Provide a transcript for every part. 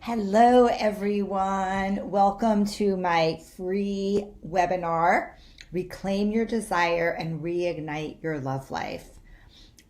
Hello, everyone. Welcome to my free webinar, Reclaim Your Desire and Reignite Your Love Life.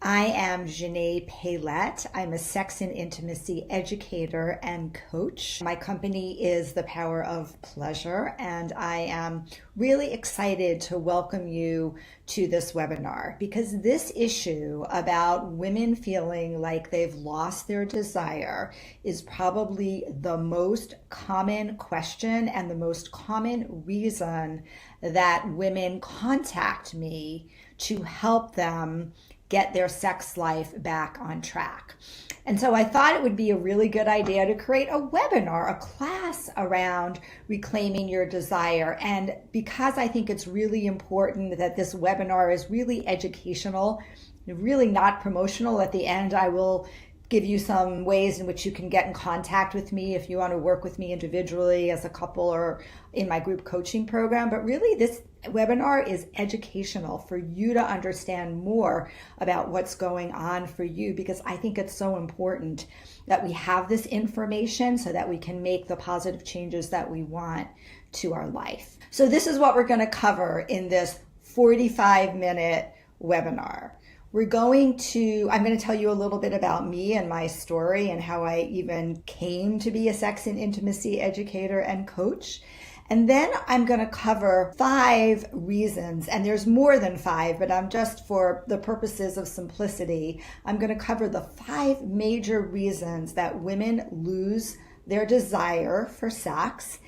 I am Xanet Pailet. I'm a sex and intimacy educator and coach. My company is The Power of Pleasure, and I am really excited to welcome you to this webinar because this issue about women feeling like they've lost their desire is probably the most common question and the most common reason that women contact me to help them get their sex life back on track. And so I thought it would be a really good idea to create a webinar, a class around reclaiming your desire. And because I think it's really important that this webinar is really educational, really not promotional, at the end I will give you some ways in which you can get in contact with me if you want to work with me individually as a couple or in my group coaching program. But really this webinar is educational for you to understand more about what's going on for you, because I think it's so important that we have this information so that we can make the positive changes that we want to our life. So this is what we're going to cover in this 45-minute webinar. I'm going to tell you a little bit about me and my story and how I even came to be a sex and intimacy educator and coach. And then I'm going to cover 5 reasons, and there's more than 5, but I'm just for the purposes of simplicity, I'm going to cover the 5 major reasons that women lose their desire for sex,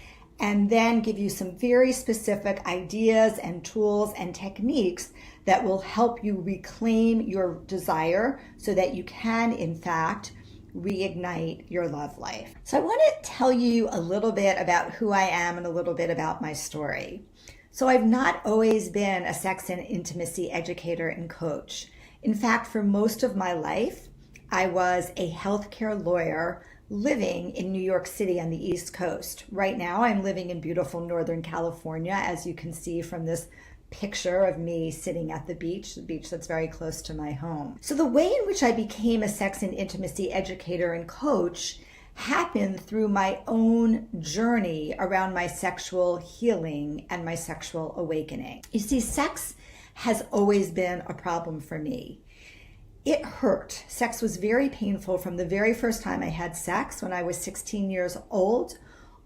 and then give you some very specific ideas and tools and techniques that will help you reclaim your desire so that you can, in fact, reignite your love life. So I want to tell you a little bit about who I am and a little bit about my story. So I've not always been a sex and intimacy educator and coach. In fact, for most of my life, I was a healthcare lawyer living in New York City on the East Coast. Right now, I'm living in beautiful Northern California, as you can see from this picture of me sitting at the beach that's very close to my home. So the way in which I became a sex and intimacy educator and coach happened through my own journey around my sexual healing and my sexual awakening. You see, sex has always been a problem for me. It hurt. Sex was very painful from the very first time I had sex when I was 16 years old,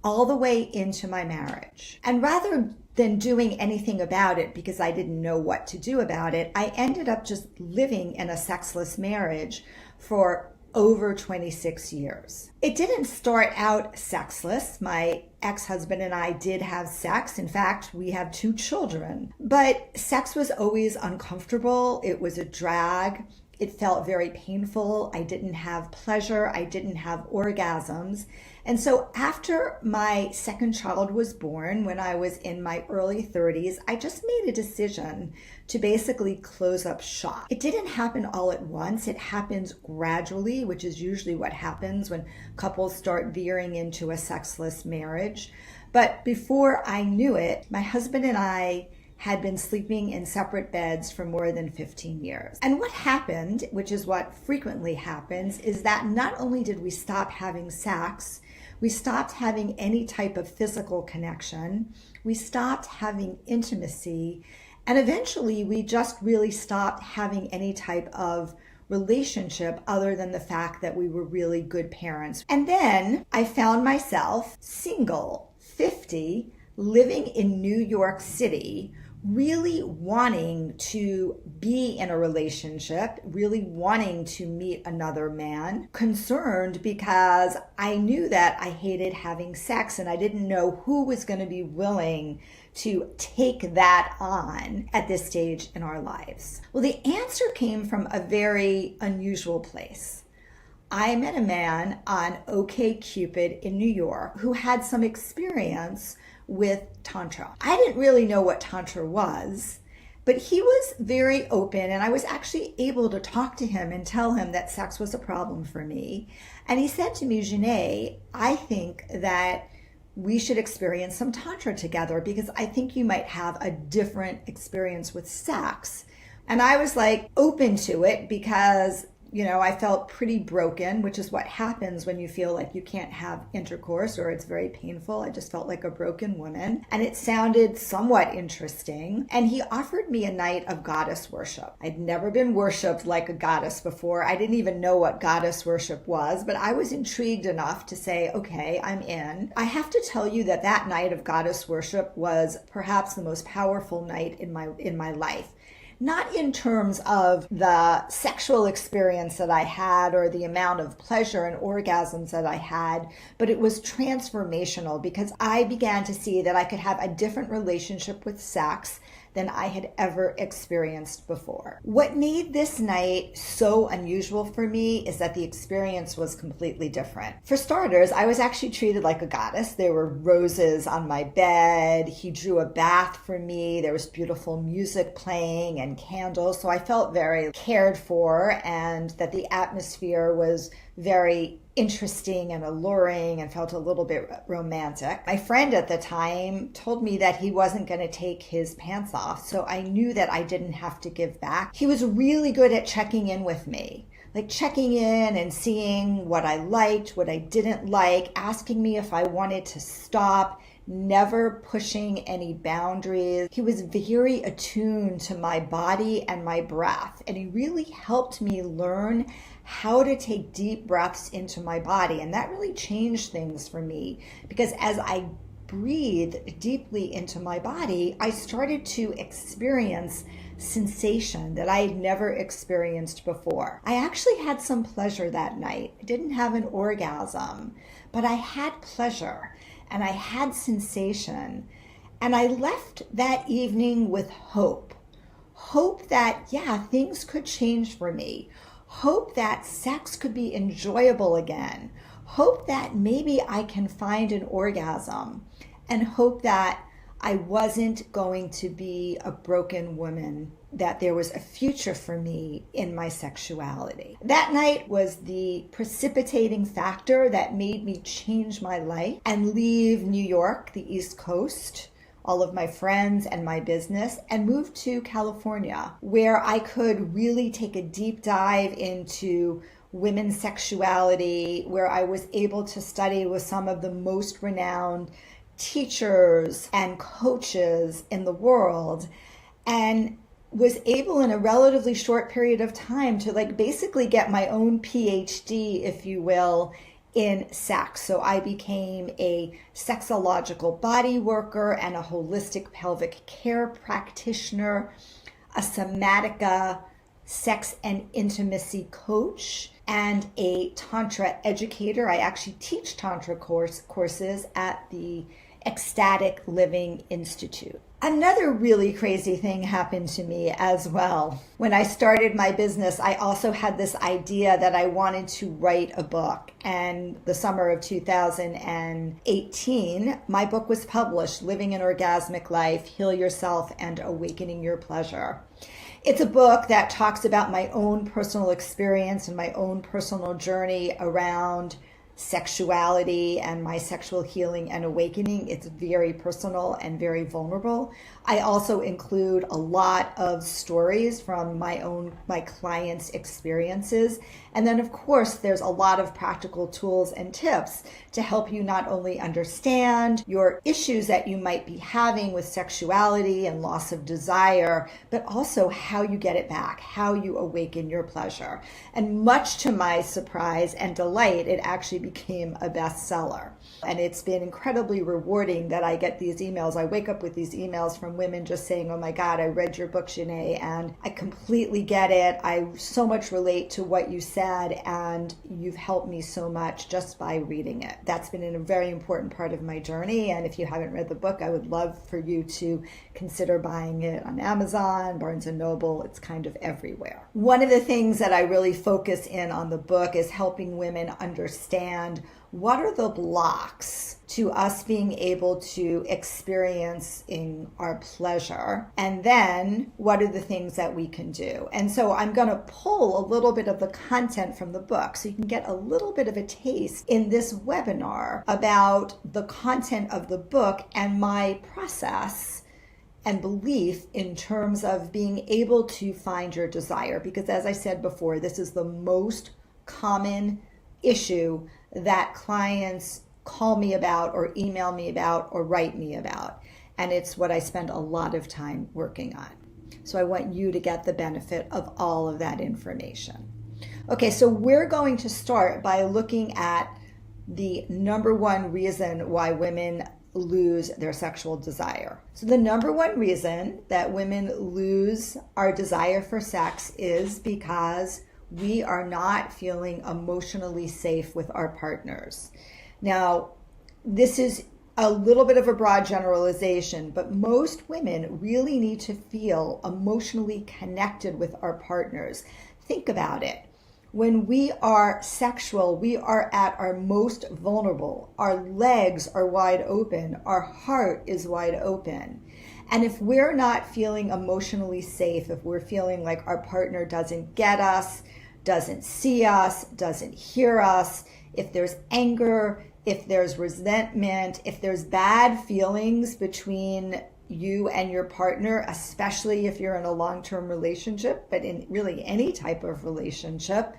all the way into my marriage. And rather than doing anything about it because I didn't know what to do about it, I ended up just living in a sexless marriage for over 26 years. It didn't start out sexless. My ex-husband and I did have sex. In fact, we have 2 children. But sex was always uncomfortable. It was a drag. It felt very painful. I didn't have pleasure. I didn't have orgasms. And so after my second child was born, when I was in my early 30s, I just made a decision to basically close up shop. It didn't happen all at once. It happens gradually, which is usually what happens when couples start veering into a sexless marriage. But before I knew it, my husband and I had been sleeping in separate beds for more than 15 years. And what happened, which is what frequently happens, is that not only did we stop having sex, we stopped having any type of physical connection, we stopped having intimacy, and eventually we just really stopped having any type of relationship other than the fact that we were really good parents. And then I found myself single, 50, living in New York City, really wanting to be in a relationship, really wanting to meet another man, concerned because I knew that I hated having sex and I didn't know who was going to be willing to take that on at this stage in our lives. Well, the answer came from a very unusual place. I met a man on OkCupid in New York who had some experience with Tantra. I didn't really know what Tantra was, but he was very open, and I was actually able to talk to him and tell him that sex was a problem for me. And he said to me, Xanet, I think that we should experience some Tantra together because I think you might have a different experience with sex. And I was like open to it because I felt pretty broken, which is what happens when you feel like you can't have intercourse or it's very painful. I just felt like a broken woman. And it sounded somewhat interesting. And he offered me a night of goddess worship. I'd never been worshipped like a goddess before. I didn't even know what goddess worship was, but I was intrigued enough to say, okay, I'm in. I have to tell you that that night of goddess worship was perhaps the most powerful night in my life. Not in terms of the sexual experience that I had or the amount of pleasure and orgasms that I had, but it was transformational because I began to see that I could have a different relationship with sex than I had ever experienced before. What made this night so unusual for me is that the experience was completely different. For starters, I was actually treated like a goddess. There were roses on my bed. He drew a bath for me. There was beautiful music playing and candles. So I felt very cared for, and that the atmosphere was very interesting and alluring and felt a little bit romantic. My friend at the time told me that he wasn't going to take his pants off, so I knew that I didn't have to give back. He was really good at checking in with me, like checking in and seeing what I liked, what I didn't like, asking me if I wanted to stop, never pushing any boundaries. He was very attuned to my body and my breath, and he really helped me learn how to take deep breaths into my body. And that really changed things for me, because as I breathed deeply into my body, I started to experience sensation that I had never experienced before. I actually had some pleasure that night. I didn't have an orgasm, but I had pleasure and I had sensation. And I left that evening with hope. Hope that, things could change for me. Hope that sex could be enjoyable again. Hope that maybe I can find an orgasm. And hope that I wasn't going to be a broken woman, that there was a future for me in my sexuality. That night was the precipitating factor that made me change my life and leave New York, the East Coast, all of my friends and my business, and moved to California, where I could really take a deep dive into women's sexuality, where I was able to study with some of the most renowned teachers and coaches in the world, and was able in a relatively short period of time to basically get my own PhD, if you will, in sex. So I became a sexological body worker and a holistic pelvic care practitioner, a somatica sex and intimacy coach, and a Tantra educator. I actually teach Tantra courses at the Ecstatic Living Institute. Another really crazy thing happened to me as well. When I started my business, I also had this idea that I wanted to write a book. And the summer of 2018, my book was published, Living an Orgasmic Life, Heal Yourself and Awakening Your Pleasure. It's a book that talks about my own personal experience and my own personal journey around sexuality and my sexual healing and awakening. It's very personal and very vulnerable. I also include a lot of stories from my clients' experiences. And then of course, there's a lot of practical tools and tips to help you not only understand your issues that you might be having with sexuality and loss of desire, but also how you get it back, how you awaken your pleasure. And much to my surprise and delight, it actually became a bestseller. And it's been incredibly rewarding that I get these emails. I wake up with these emails from women just saying, oh my God, I read your book, Xanet, and I completely get it. I so much relate to what you said, and you've helped me so much just by reading it. That's been a very important part of my journey. And if you haven't read the book, I would love for you to consider buying it on Amazon, Barnes & Noble. It's kind of everywhere. One of the things that I really focus in on the book is helping women understand what are the blocks to us being able to experience in our pleasure, and then what are the things that we can do. And so I'm going to pull a little bit of the content from the book so you can get a little bit of a taste in this webinar about the content of the book and my process and belief in terms of being able to find your desire. Because as I said before, this is the most common issue that clients call me about or email me about or write me about. And it's what I spend a lot of time working on. So I want you to get the benefit of all of that information. Okay, so we're going to start by looking at the number one reason why women lose their sexual desire. So the number one reason that women lose our desire for sex is because we are not feeling emotionally safe with our partners. Now, this is a little bit of a broad generalization, but most women really need to feel emotionally connected with our partners. Think about it. When we are sexual, we are at our most vulnerable. Our legs are wide open. Our heart is wide open. And if we're not feeling emotionally safe, if we're feeling like our partner doesn't get us, doesn't see us, doesn't hear us, if there's anger, if there's resentment, if there's bad feelings between you and your partner, especially if you're in a long-term relationship, but in really any type of relationship,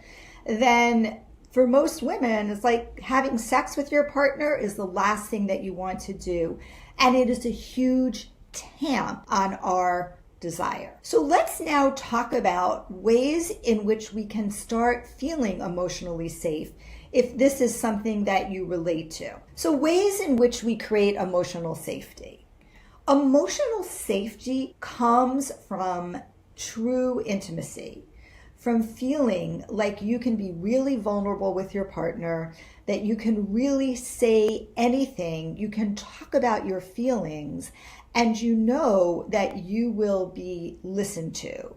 then for most women, it's like having sex with your partner is the last thing that you want to do. And it is a huge tamp on our desire. So let's now talk about ways in which we can start feeling emotionally safe if this is something that you relate to. So ways in which we create emotional safety. Emotional safety comes from true intimacy, from feeling like you can be really vulnerable with your partner, that you can really say anything, you can talk about your feelings, and you know that you will be listened to.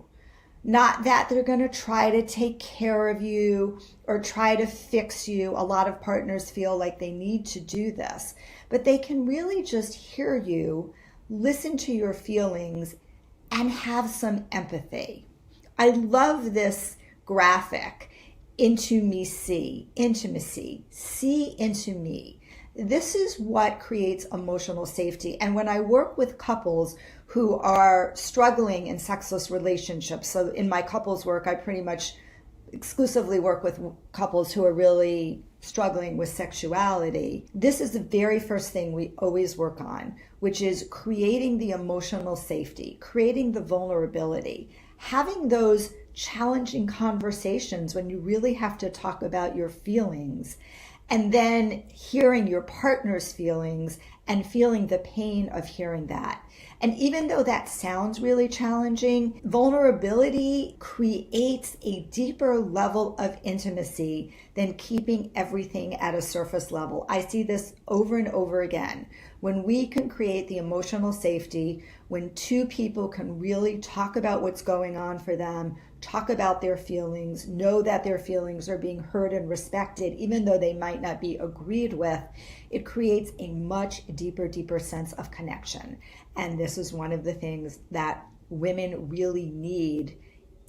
Not that they're going to try to take care of you or try to fix you. A lot of partners feel like they need to do this, but they can really just hear you, listen to your feelings, and have some empathy. I love this graphic, into me, see, intimacy, see into me. This is what creates emotional safety. And when I work with couples who are struggling in sexless relationships, so in my couples work, I pretty much exclusively work with couples who are really struggling with sexuality. This is the very first thing we always work on, which is creating the emotional safety, creating the vulnerability, having those challenging conversations when you really have to talk about your feelings, and then hearing your partner's feelings and feeling the pain of hearing that. And even though that sounds really challenging, vulnerability creates a deeper level of intimacy than keeping everything at a surface level. I see this over and over again. When we can create the emotional safety, when two people can really talk about what's going on for them, talk about their feelings, know that their feelings are being heard and respected, even though they might not be agreed with, it creates a much deeper sense of connection. And this is one of the things that women really need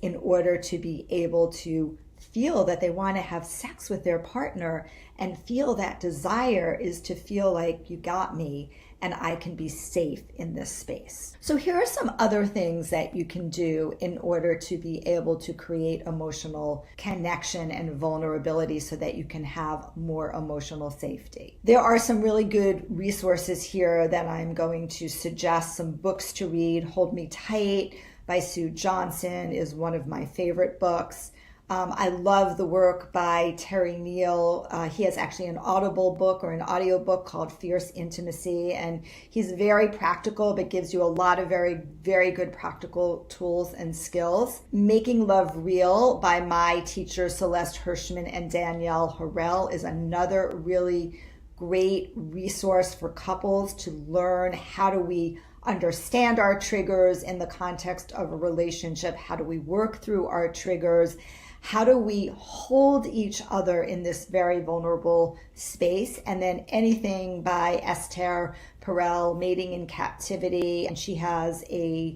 in order to be able to feel that they want to have sex with their partner and feel that desire is to feel like you got me and I can be safe in this space. So here are some other things that you can do in order to be able to create emotional connection and vulnerability so that you can have more emotional safety. There are some really good resources here that I'm going to suggest, some books to read. Hold Me Tight by Sue Johnson is one of my favorite books. I love the work by Terry Neal. He has actually an Audible book or an audio book called Fierce Intimacy, and he's very practical but gives you a lot of very good practical tools and skills. Making Love Real by my teachers Celeste Hirschman and Danielle Harrell is another really great resource for couples to learn how do we understand our triggers in the context of a relationship, how do we work through our triggers, how do we hold each other in this very vulnerable space. And then anything by Esther Perel, Mating in Captivity, and she has a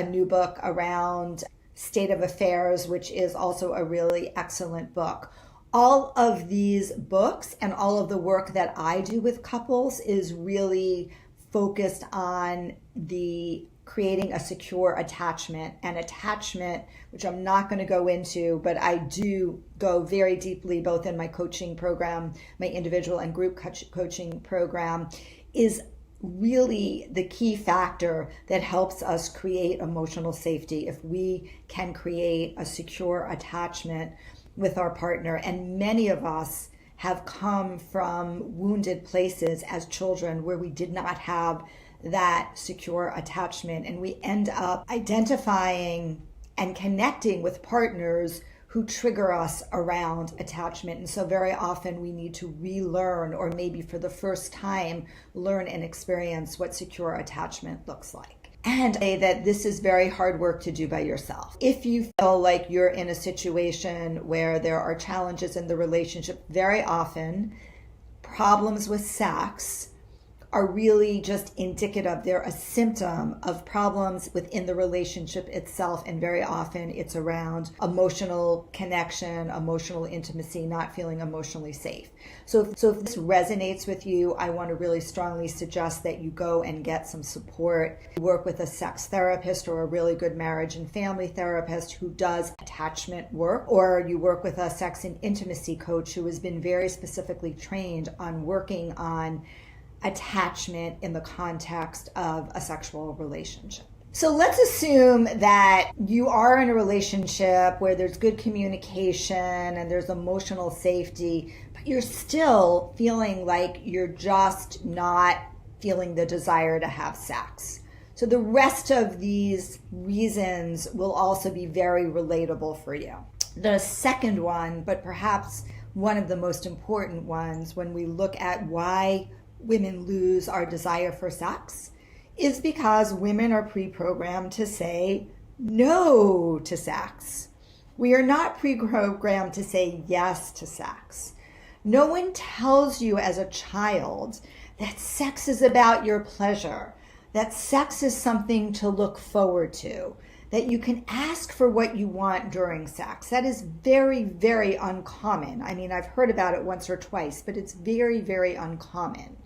new book around State of Affairs, which is also a really excellent book. All of these books and all of the work that I do with couples is really focused on the creating a secure attachment, and attachment, which I'm not going to go into, but I do go very deeply both in my coaching program, my individual and group coaching program, is really the key factor that helps us create emotional safety. If we can create a secure attachment with our partner, and many of us have come from wounded places as children where we did not have that secure attachment, and we end up identifying and connecting with partners who trigger us around attachment. And so very often we need to relearn, or maybe for the first time, learn and experience what secure attachment looks like. And say that this is very hard work to do by yourself. If you feel like you're in a situation where there are challenges in the relationship, very often problems with sex are really just indicative. They're a symptom of problems within the relationship itself. And very often it's around emotional connection, emotional intimacy, not feeling emotionally safe. So if this resonates with you, I want to really strongly suggest that you go and get some support. You work with a sex therapist or a really good marriage and family therapist who does attachment work, or you work with a sex and intimacy coach who has been very specifically trained on working on attachment in the context of a sexual relationship. So let's assume that you are in a relationship where there's good communication and there's emotional safety, but you're still feeling like you're just not feeling the desire to have sex. So the rest of these reasons will also be very relatable for you. The second one, but perhaps one of the most important ones when we look at why women lose our desire for sex, is because women are pre-programmed to say no to sex. We are not pre-programmed to say yes to sex. No one tells you as a child that sex is about your pleasure, that sex is something to look forward to, that you can ask for what you want during sex. That is very, very uncommon. I mean, I've heard about it once or twice, but it's very, very uncommon.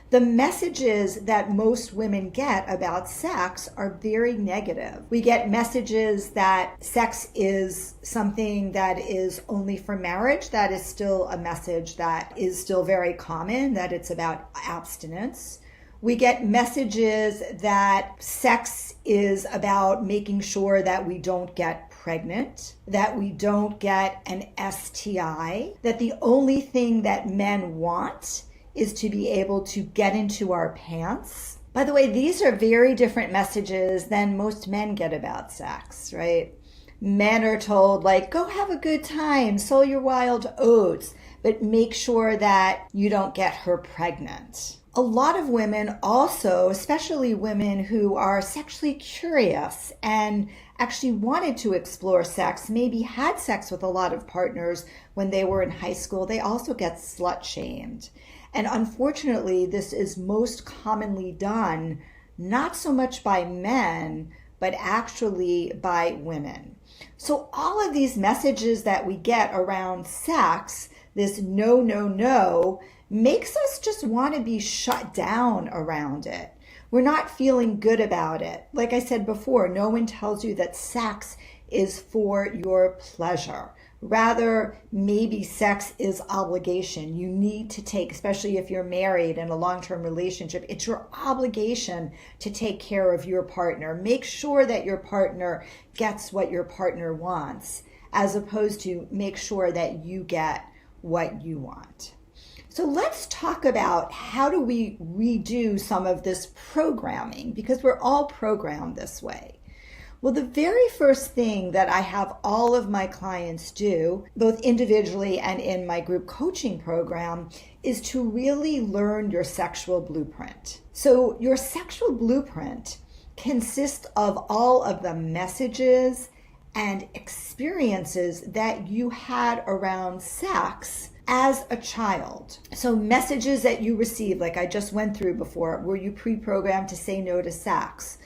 The messages that most women get about sex are very negative. We get messages that sex is something that is only for marriage. That is still a message that is still very common, that it's about abstinence. We get messages that sex is about making sure that we don't get pregnant, that we don't get an STI, that the only thing that men want is to be able to get into our pants. By the way, these are very different messages than most men get about sex, right? Men are told, like, go have a good time, sow your wild oats, but make sure that you don't get her pregnant. A lot of women also, especially women who are sexually curious and actually wanted to explore sex, maybe had sex with a lot of partners when they were in high school, they also get slut shamed. And unfortunately, this is most commonly done not so much by men, but actually by women. So all of these messages that we get around sex, this no, no, no, makes us just want to be shut down around it. We're not feeling good about it. Like I said before, no one tells you that sex is for your pleasure. Rather, maybe sex is obligation. You need to take, especially if you're married in a long-term relationship, it's your obligation to take care of your partner. Make sure that your partner gets what your partner wants, as opposed to make sure that you get what you want. So let's talk about how do we redo some of this programming, because we're all programmed this way. Well, the very first thing that I have all of my clients do, both individually and in my group coaching program, is to really learn your sexual blueprint. So your sexual blueprint consists of all of the messages and experiences that you had around sex as a child. So messages that you received, like I just went through before, were you pre-programmed to say no to sex?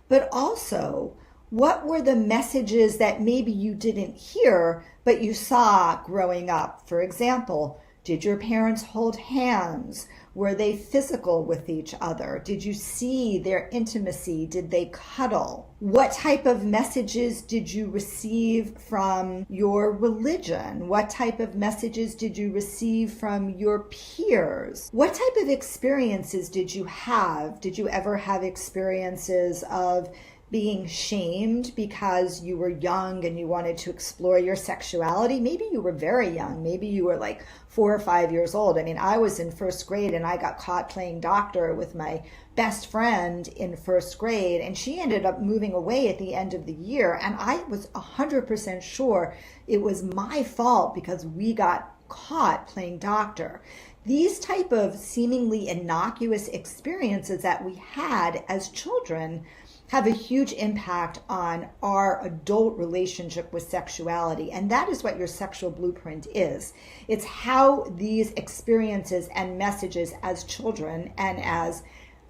But also, what were the messages that maybe you didn't hear, but you saw growing up? For example, Did your parents hold hands? Were they physical with each other? Did you see their intimacy? Did they cuddle? What type of messages did you receive from your religion? What type of messages did you receive from your peers? What type of experiences did you have? Did you ever have experiences of being shamed because you were young and you wanted to explore your sexuality? Maybe you were very young. Maybe you were like 4 or 5 years old. I mean, I was in first grade and I got caught playing doctor with my best friend in first grade, and she ended up moving away at the end of the year. And I was 100% sure it was my fault because we got caught playing doctor. These type of seemingly innocuous experiences that we had as children have a huge impact on our adult relationship with sexuality. And that is what your sexual blueprint is. It's how these experiences and messages as children and as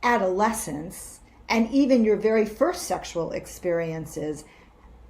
adolescents, and even your very first sexual experiences,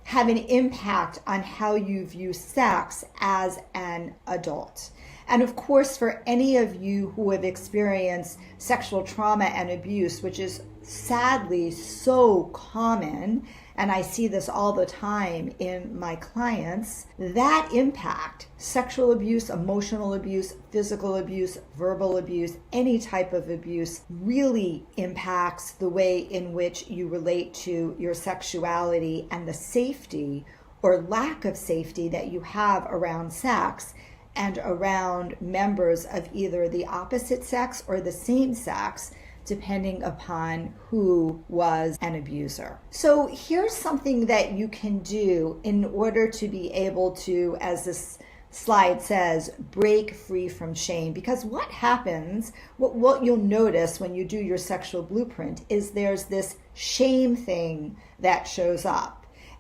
have an impact on how you view sex as an adult. And of course, for any of you who have experienced sexual trauma and abuse, which is sadly so common, and I see this all the time in my clients, that impact, sexual abuse, emotional abuse, physical abuse, verbal abuse, any type of abuse, really impacts the way in which you relate to your sexuality and the safety or lack of safety that you have around sex and around members of either the opposite sex or the same sex, depending upon who was an abuser. So here's something that you can do in order to be able to, as this slide says, break free from shame. Because what happens, what you'll notice when you do your sexual blueprint is there's this shame thing that shows up.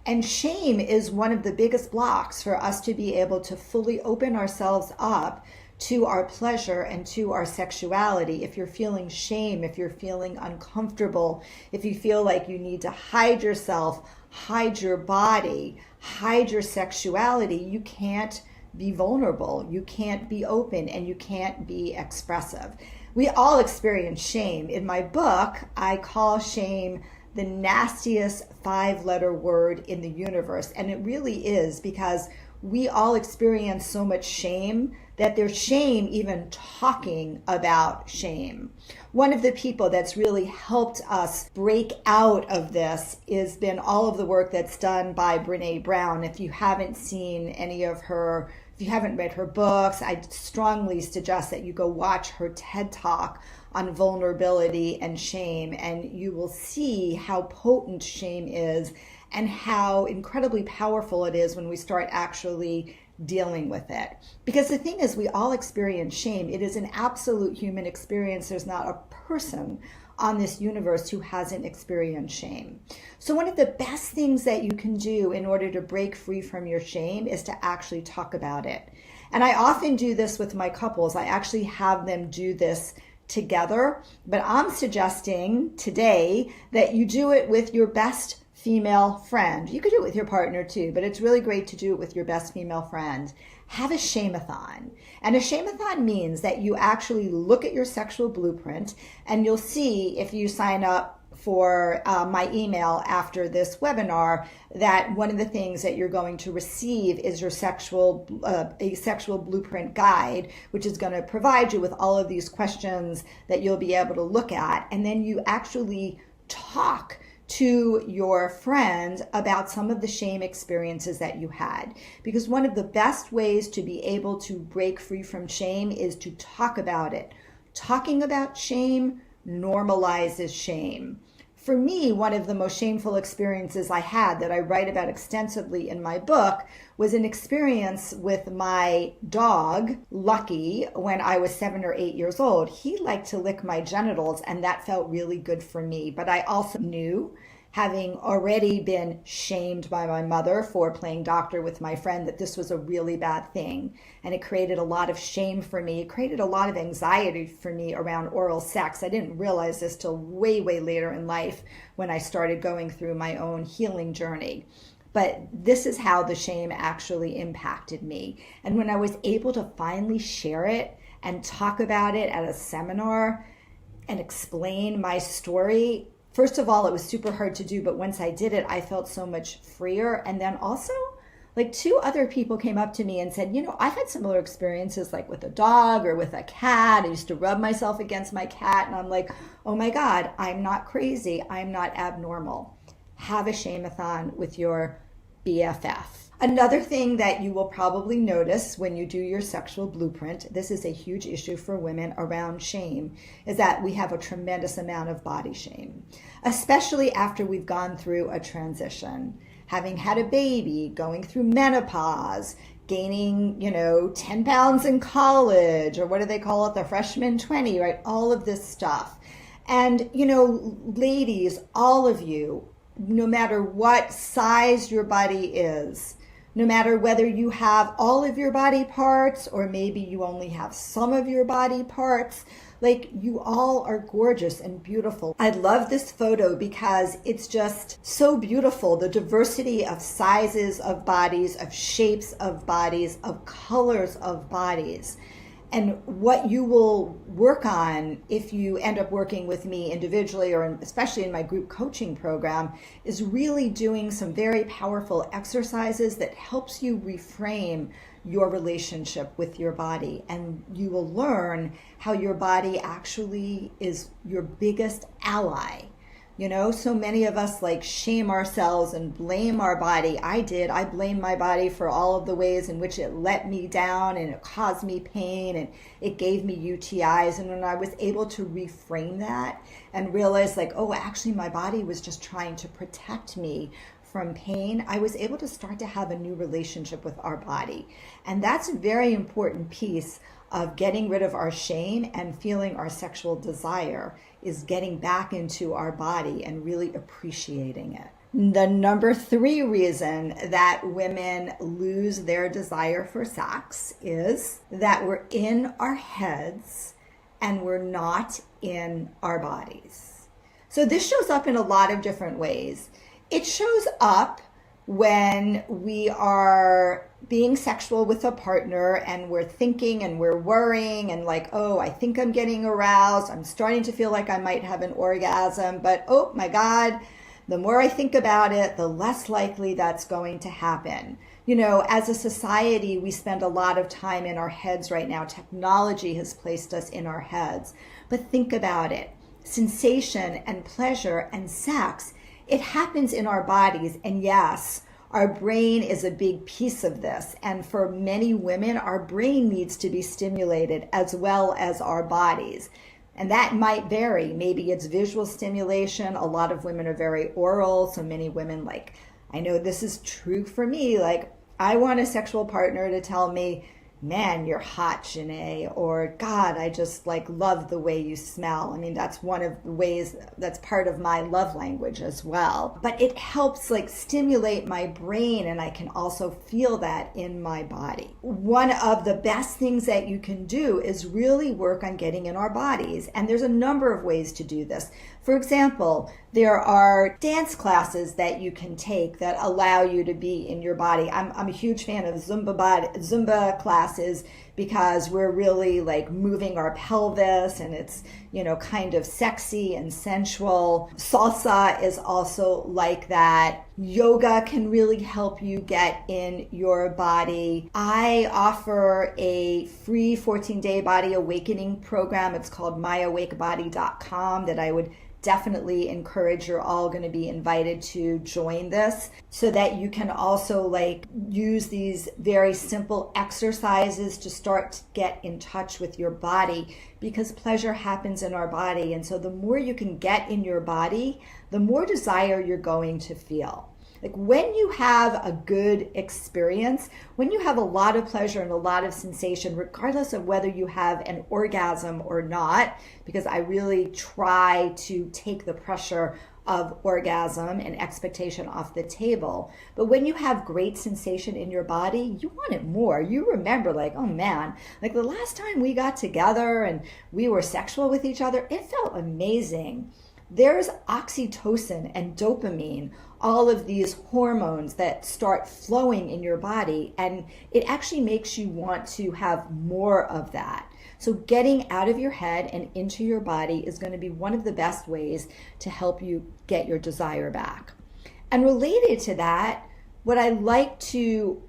And shame is one of the biggest blocks for us to be able to fully open ourselves up to our pleasure and to our sexuality. If you're feeling shame, if you're feeling uncomfortable, if you feel like you need to hide yourself, hide your body, hide your sexuality, you can't be vulnerable, you can't be open, and you can't be expressive. We all experience shame. In my book, I call shame the nastiest 5-letter word in the universe. And it really is, because we all experience so much shame that there's shame even talking about shame. One of the people that's really helped us break out of this has been all of the work that's done by Brené Brown. If you haven't seen any of her, if you haven't read her books, I strongly suggest that you go watch her TED Talk on vulnerability and shame, and you will see how potent shame is and how incredibly powerful it is when we start actually dealing with it. Because the thing is, we all experience shame. It is an absolute human experience. There's not a person on this universe who hasn't experienced shame. So one of the best things that you can do in order to break free from your shame is to actually talk about it. And I often do this with my couples. I actually have them do this together, but I'm suggesting today that you do it with your best female friend. You could do it with your partner too, but it's really great to do it with your best female friend. Have a shame-a-thon. And a shame-a-thon means that you actually look at your sexual blueprint, and you'll see, if you sign up for my email after this webinar, that one of the things that you're going to receive is your a sexual blueprint guide, which is going to provide you with all of these questions that you'll be able to look at. And then you actually talk to your friend about some of the shame experiences that you had. Because one of the best ways to be able to break free from shame is to talk about it. Talking about shame normalizes shame. For me, one of the most shameful experiences I had that I write about extensively in my book was an experience with my dog, Lucky, when I was 7 or 8 years old. He liked to lick my genitals, and that felt really good for me. But I also knew, having already been shamed by my mother for playing doctor with my friend, that this was a really bad thing. And it created a lot of shame for me. It created a lot of anxiety for me around oral sex. I didn't realize this till way, way later in life when I started going through my own healing journey. But this is how the shame actually impacted me. And when I was able to finally share it and talk about it at a seminar and explain my story, first of all, it was super hard to do, but once I did it, I felt so much freer. And then also, like, 2 other people came up to me and said, I've had similar experiences, like with a dog or with a cat. I used to rub myself against my cat, and I'm like, oh my God, I'm not crazy. I'm not abnormal. Have a shame-a-thon with your BFF. Another thing that you will probably notice when you do your sexual blueprint, this is a huge issue for women around shame, is that we have a tremendous amount of body shame, especially after we've gone through a transition, having had a baby, going through menopause, gaining, 10 pounds in college, or what do they call it, the freshman 20, right? All of this stuff. And, ladies, all of you, no matter what size your body is, no matter whether you have all of your body parts or maybe you only have some of your body parts, like, you all are gorgeous and beautiful. I love this photo because it's just so beautiful. The diversity of sizes of bodies, of shapes of bodies, of colors of bodies. And what you will work on if you end up working with me individually or especially in my group coaching program is really doing some very powerful exercises that helps you reframe your relationship with your body. And you will learn how your body actually is your biggest ally. So many of us like shame ourselves and blame our body. I did. I blamed my body for all of the ways in which it let me down and it caused me pain and it gave me UTIs. And when I was able to reframe that and realize like, oh, actually my body was just trying to protect me from pain, I was able to start to have a new relationship with our body. And that's a very important piece of getting rid of our shame and feeling our sexual desire, is getting back into our body and really appreciating it. The number 3 reason that women lose their desire for sex is that we're in our heads and we're not in our bodies. So this shows up in a lot of different ways. It shows up when we are being sexual with a partner and we're thinking and we're worrying and like, oh, I think I'm getting aroused. I'm starting to feel like I might have an orgasm, but oh my God, the more I think about it, the less likely that's going to happen. As a society, we spend a lot of time in our heads right now. Technology has placed us in our heads. But think about it. Sensation and pleasure and sex, it happens in our bodies. And yes, our brain is a big piece of this. And for many women, our brain needs to be stimulated as well as our bodies. And that might vary. Maybe it's visual stimulation. A lot of women are very oral. So many women, like, I know this is true for me. Like, I want a sexual partner to tell me, man, you're hot, Xanet, or God, I just like love the way you smell. I mean, that's one of the ways, that's part of my love language as well. But it helps like stimulate my brain, and I can also feel that in my body. One of the best things that you can do is really work on getting in our bodies. And there's a number of ways to do this. For example, there are dance classes that you can take that allow you to be in your body. I'm a huge fan of Zumba classes because we're really like moving our pelvis and it's, kind of sexy and sensual. Salsa is also like that. Yoga can really help you get in your body. I offer a free 14-day body awakening program. It's called myawakebody.com that I would definitely encourage. You're all going to be invited to join this so that you can also like use these very simple exercises to start to get in touch with your body, because pleasure happens in our body. And so the more you can get in your body, the more desire you're going to feel. Like when you have a good experience, when you have a lot of pleasure and a lot of sensation, regardless of whether you have an orgasm or not, because I really try to take the pressure of orgasm and expectation off the table. But when you have great sensation in your body, you want it more. You remember like, oh man, like the last time we got together and we were sexual with each other, it felt amazing. there's oxytocin and dopamine, all of these hormones that start flowing in your body, and it actually makes you want to have more of that. So getting out of your head and into your body is going to be one of the best ways to help you get your desire back. And related to that, what I like to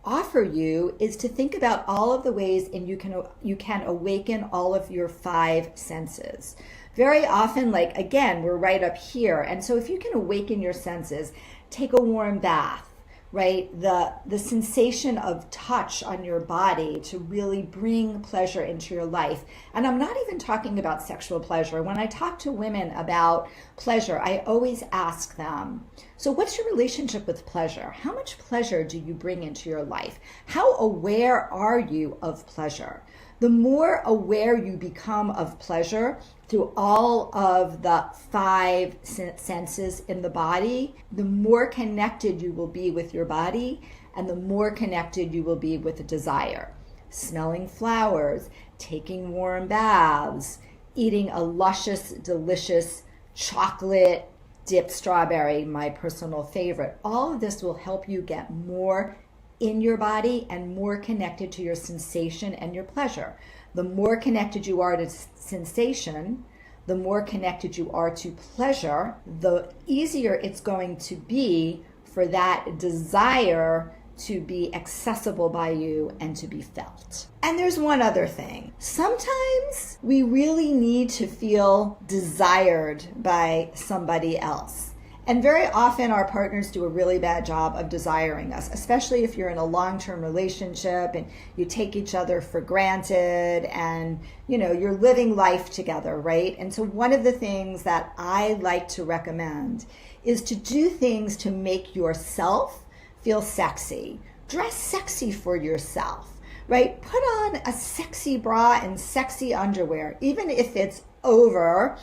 offer you is to think about all of the ways you can awaken all of your five senses. Very often, like again, we're right up here. And so if you can awaken your senses, take a warm bath, right? The sensation of touch on your body to really bring pleasure into your life. And I'm not even talking about sexual pleasure. When I talk to women about pleasure, I always ask them, so what's your relationship with pleasure? How much pleasure do you bring into your life? How aware are you of pleasure? The more aware you become of pleasure through all of the five senses in the body, the more connected you will be with your body and the more connected you will be with the desire. Smelling flowers, taking warm baths, eating a luscious, delicious chocolate dipped strawberry, my personal favorite. All of this will help you get more in your body and more connected to your sensation and your pleasure. The more connected you are to sensation, the more connected you are to pleasure, the easier it's going to be for that desire to be accessible by you and to be felt. And there's one other thing. Sometimes we really need to feel desired by somebody else. And very often our partners do a really bad job of desiring us, especially if you're in a long-term relationship and you take each other for granted and, you're living life together, right? And so one of the things that I like to recommend is to do things to make yourself feel sexy. Dress sexy for yourself, right? Put on a sexy bra and sexy underwear, even if it's over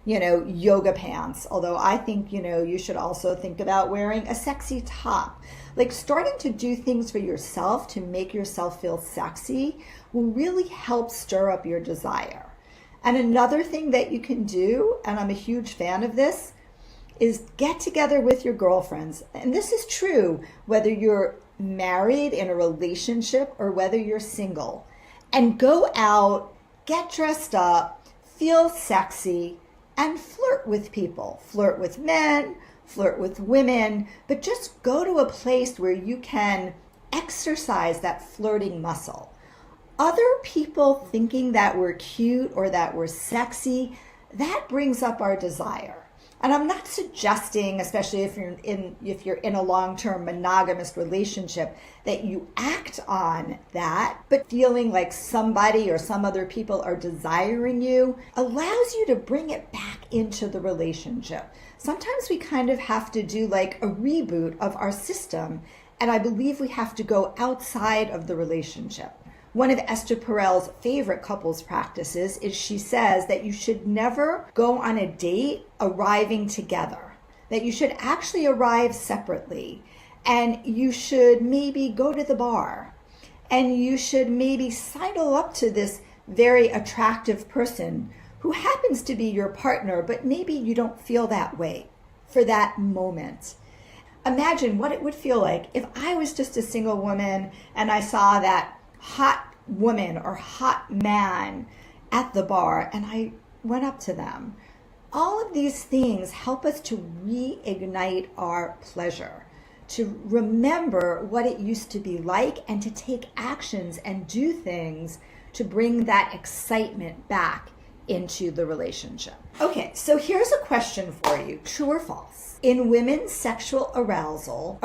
yoga pants. Although I think, you should also think about wearing a sexy top. Like starting to do things for yourself to make yourself feel sexy will really help stir up your desire. And another thing that you can do, and I'm a huge fan of this, is get together with your girlfriends. And this is true whether you're married in a relationship or whether you're single. And go out, get dressed up, feel sexy, and flirt with people. Flirt with men, flirt with women, but just go to a place where you can exercise that flirting muscle. Other people thinking that we're cute or that we're sexy, that brings up our desire. And I'm not suggesting, especially if you're in a long-term monogamous relationship, that you act on that, but feeling like somebody or some other people are desiring you allows you to bring it back into the relationship. Sometimes we kind of have to do like a reboot of our system, and I believe we have to go outside of the relationship. One of Esther Perel's favorite couples practices is she says that you should never go on a date arriving together, that you should actually arrive separately, and you should maybe go to the bar, and you should maybe sidle up to this very attractive person who happens to be your partner, but maybe you don't feel that way for that moment. Imagine what it would feel like if I was just a single woman and I saw that hot woman or hot man at the bar and I went up to them. All of these things help us to reignite our pleasure, to remember what it used to be like, and to take actions and do things to bring that excitement back into the relationship. Okay, so here's a question for you. True or false? In women's sexual arousal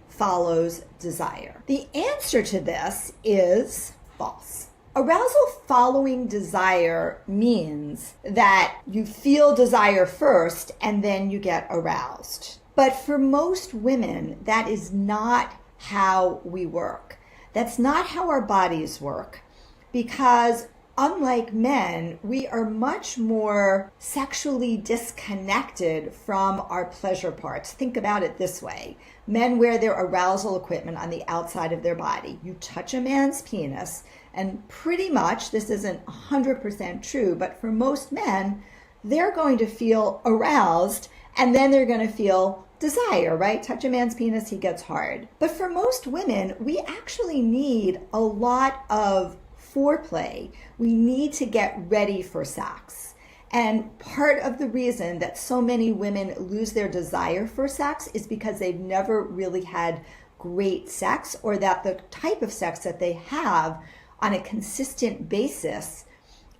follows desire. The answer to this is false. Arousal following desire means that you feel desire first and then you get aroused. But for most women, that is not how we work. That's not how our bodies work, because unlike men, we are much more sexually disconnected from our pleasure parts. Think about it this way. Men wear their arousal equipment on the outside of their body. You touch a man's penis, and pretty much, this isn't 100% true, but for most men, they're going to feel aroused, and then they're going to feel desire, right? Touch a man's penis, he gets hard. But for most women, we actually need a lot of foreplay. We need to get ready for sex. And part of the reason that so many women lose their desire for sex is because they've never really had great sex, or that the type of sex that they have on a consistent basis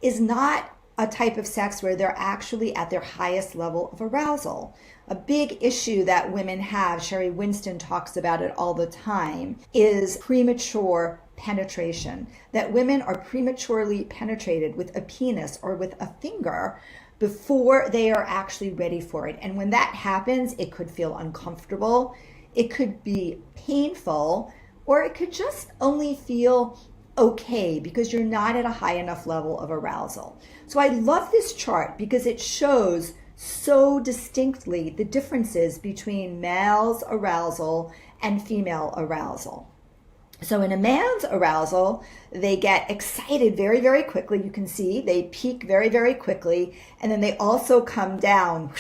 is not a type of sex where they're actually at their highest level of arousal. A big issue that women have, Sherry Winston talks about it all the time, is premature penetration. That women are prematurely penetrated with a penis or with a finger before they are actually ready for it. And when that happens, it could feel uncomfortable, it could be painful, or it could just only feel okay because you're not at a high enough level of arousal. So I love this chart because it shows so distinctly the differences between male's arousal and female arousal. So in a man's arousal, they get excited very, very quickly. You can see they peak very, very quickly, and then they also come down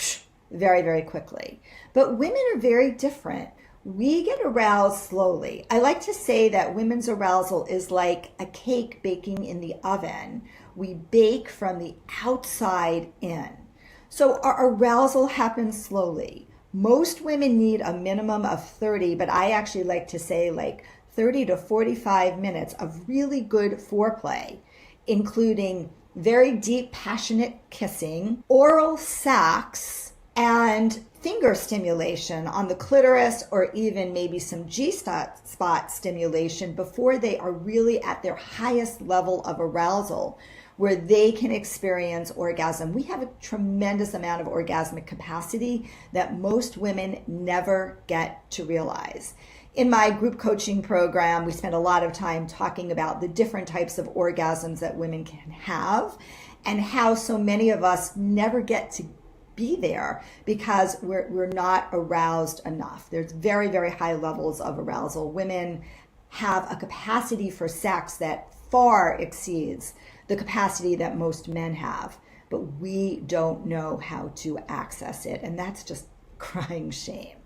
very, very quickly. But women are very different. We get aroused slowly. I like to say that women's arousal is like a cake baking in the oven. We bake from the outside in. So our arousal happens slowly. Most women need a minimum of 30, but I actually like to say like 30 to 45 minutes of really good foreplay, including very deep, passionate kissing, oral sex, and finger stimulation on the clitoris, or even maybe some G-spot stimulation before they are really at their highest level of arousal, where they can experience orgasm. We have a tremendous amount of orgasmic capacity that most women never get to realize. In my group coaching program, we spend a lot of time talking about the different types of orgasms that women can have and how so many of us never get to be there because we're not aroused enough. There's very, very high levels of arousal. Women have a capacity for sex that far exceeds the capacity that most men have, but we don't know how to access it, and that's just crying shame.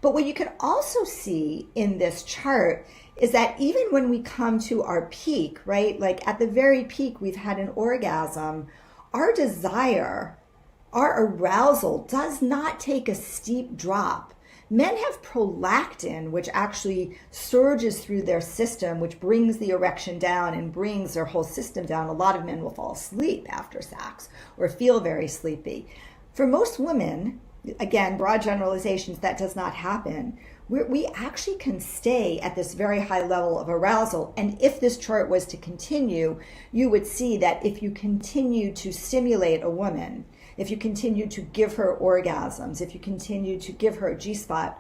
But what you can also see in this chart is that even when we come to our peak, right, like at the very peak, we've had an orgasm, our desire, our arousal does not take a steep drop. Men have prolactin, which actually surges through their system, which brings the erection down and brings their whole system down. A lot of men will fall asleep after sex or feel very sleepy. For most women, again, broad generalizations, that does not happen. We actually can stay at this very high level of arousal. And if this chart was to continue, you would see that if you continue to stimulate a woman, if you continue to give her orgasms, if you continue to give her a G-spot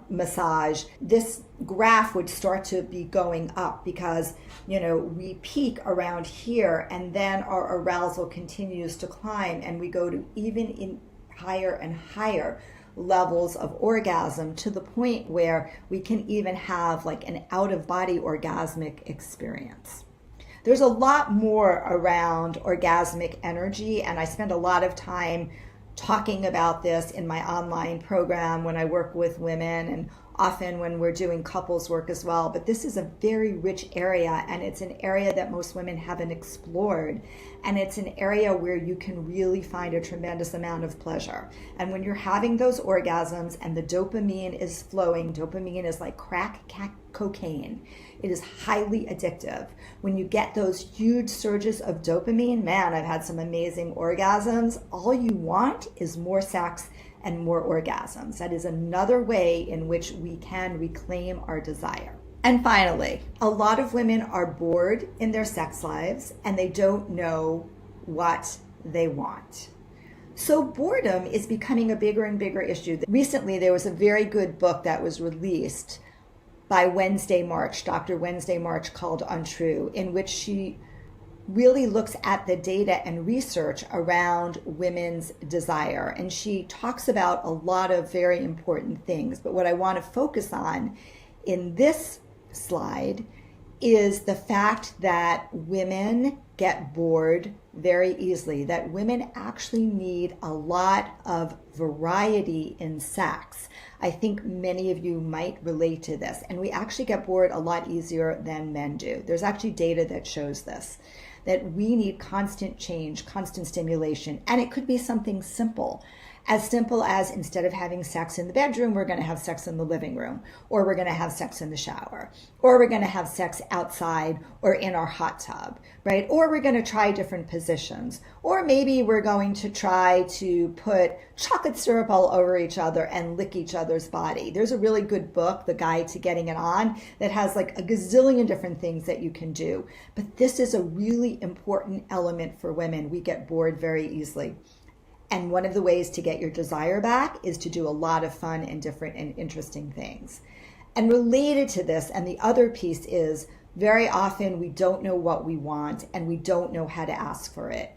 massage, this graph would start to be going up because, we peak around here and then our arousal continues to climb and we go to even in higher and higher levels of orgasm to the point where we can even have like an out-of-body orgasmic experience. There's a lot more around orgasmic energy, and I spend a lot of time talking about this in my online program when I work with women and often when we're doing couples work as well. But this is a very rich area, and it's an area that most women haven't explored. And it's an area where you can really find a tremendous amount of pleasure. And when you're having those orgasms and the dopamine is flowing, dopamine is like crack cocaine. It is highly addictive. When you get those huge surges of dopamine, man, I've had some amazing orgasms. All you want is more sex and more orgasms. That is another way in which we can reclaim our desire. And finally, a lot of women are bored in their sex lives and they don't know what they want. So boredom is becoming a bigger and bigger issue. Recently, there was a very good book that was released by Wednesday March, Dr. Wednesday March, called Untrue, in which she really looks at the data and research around women's desire. And she talks about a lot of very important things. But what I want to focus on in this slide is the fact that women get bored very easily that women actually need a lot of variety in sex. I think many of you might relate to this, and we actually get bored a lot easier than men do. There's actually data that shows this, that we need constant change, constant stimulation, and it could be something simple as instead of having sex in the bedroom, we're going to have sex in the living room, or we're going to have sex in the shower, or we're going to have sex outside or in our hot tub, right? Or we're going to try different positions, or maybe we're going to try to put chocolate syrup all over each other and lick each other's body. There's a really good book, The Guide to Getting It On, that has like a gazillion different things that you can do. But this is a really important element for women. We get bored very easily. And one of the ways to get your desire back is to do a lot of fun and different and interesting things. And related to this, and the other piece is, very often we don't know what we want and we don't know how to ask for it.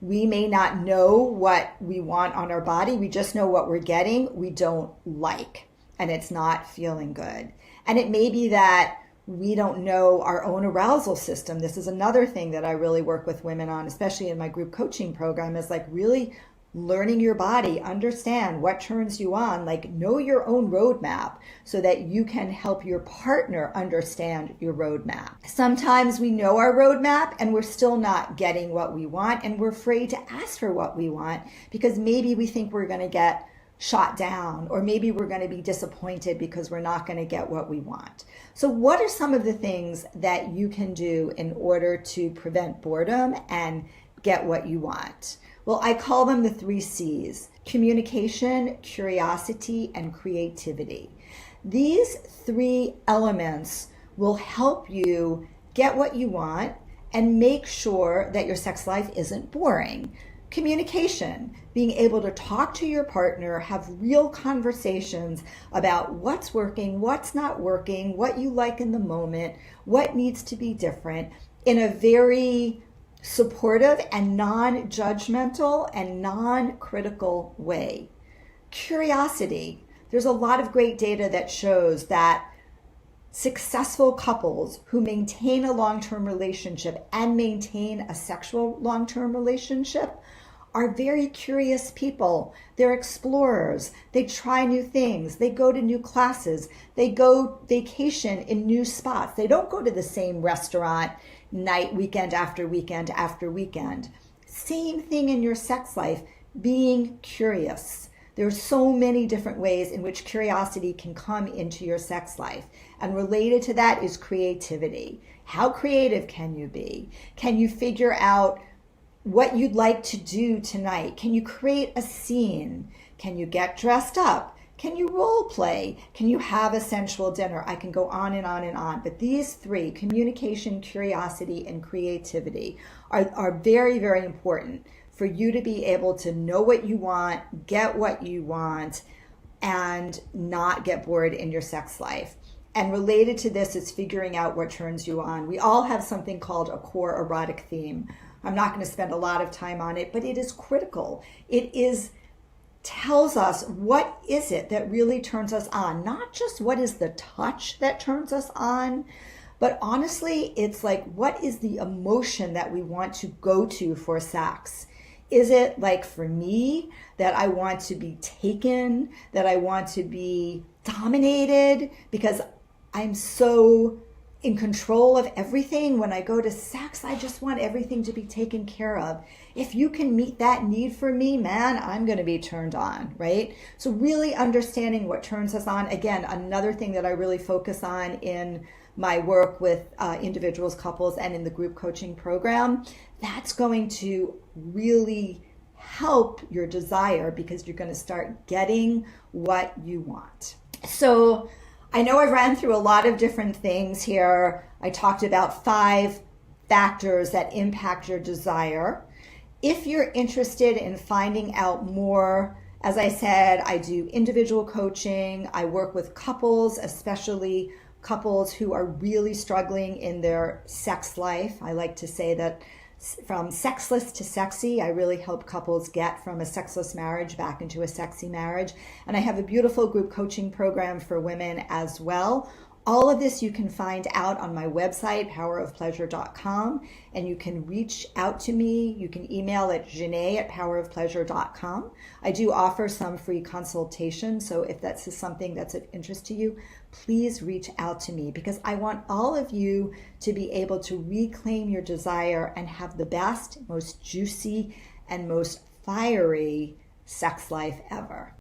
We may not know what we want on our body. We just know what we're getting we don't like, and it's not feeling good. And it may be that we don't know our own arousal system. This is another thing that I really work with women on, especially in my group coaching program, is like really learning your body, understand what turns you on, like know your own roadmap so that you can help your partner understand your roadmap. Sometimes we know our roadmap and we're still not getting what we want, and we're afraid to ask for what we want because maybe we think we're going to get shot down, or maybe we're going to be disappointed because we're not going to get what we want. So what are some of the things that you can do in order to prevent boredom and get what you want? Well, I call them the 3 C's: communication, curiosity, and creativity. These 3 elements will help you get what you want and make sure that your sex life isn't boring. Communication, being able to talk to your partner, have real conversations about what's working, what's not working, what you like in the moment, what needs to be different, in a very supportive and non-judgmental and non-critical way. Curiosity. There's a lot of great data that shows that successful couples who maintain a long-term relationship and maintain a sexual long-term relationship are very curious people. They're explorers. They try new things. They go to new classes. They go vacation in new spots. They don't go to the same restaurant night, weekend after weekend after weekend. Same thing in your sex life, being curious. There's so many different ways in which curiosity can come into your sex life. And related to that is creativity. How creative can you be? Can you figure out what you'd like to do tonight? Can you create a scene? Can you get dressed up? Can you role play? Can you have a sensual dinner? I can go on and on and on. But these 3, communication, curiosity, and creativity, are very, very important for you to be able to know what you want, get what you want, and not get bored in your sex life. And related to this is figuring out what turns you on. We all have something called a core erotic theme. I'm not going to spend a lot of time on it, but it is critical. It tells us what is it that really turns us on, not just what is the touch that turns us on, but honestly, it's like, what is the emotion that we want to go to for sex? Is it like, for me, that I want to be taken, that I want to be dominated because I'm so in control of everything? When I go to sex, I just want everything to be taken care of. If you can meet that need for me, man, I'm going to be turned on, right? So really understanding what turns us on. Again, another thing that I really focus on in my work with individuals, couples, and in the group coaching program, that's going to really help your desire because you're going to start getting what you want. So I know I ran through a lot of different things here. I talked about 5 factors that impact your desire. If you're interested in finding out more, as I said, I do individual coaching. I work with couples, especially couples who are really struggling in their sex life. I like to say that from sexless to sexy, I really help couples get from a sexless marriage back into a sexy marriage. And I have a beautiful group coaching program for women as well. All of this you can find out on my website, powerofpleasure.com, and you can reach out to me. You can email at Xanet@powerofpleasure.com. I do offer some free consultation, so if that's something that's of interest to you, please reach out to me, because I want all of you to be able to reclaim your desire and have the best, most juicy, and most fiery sex life ever.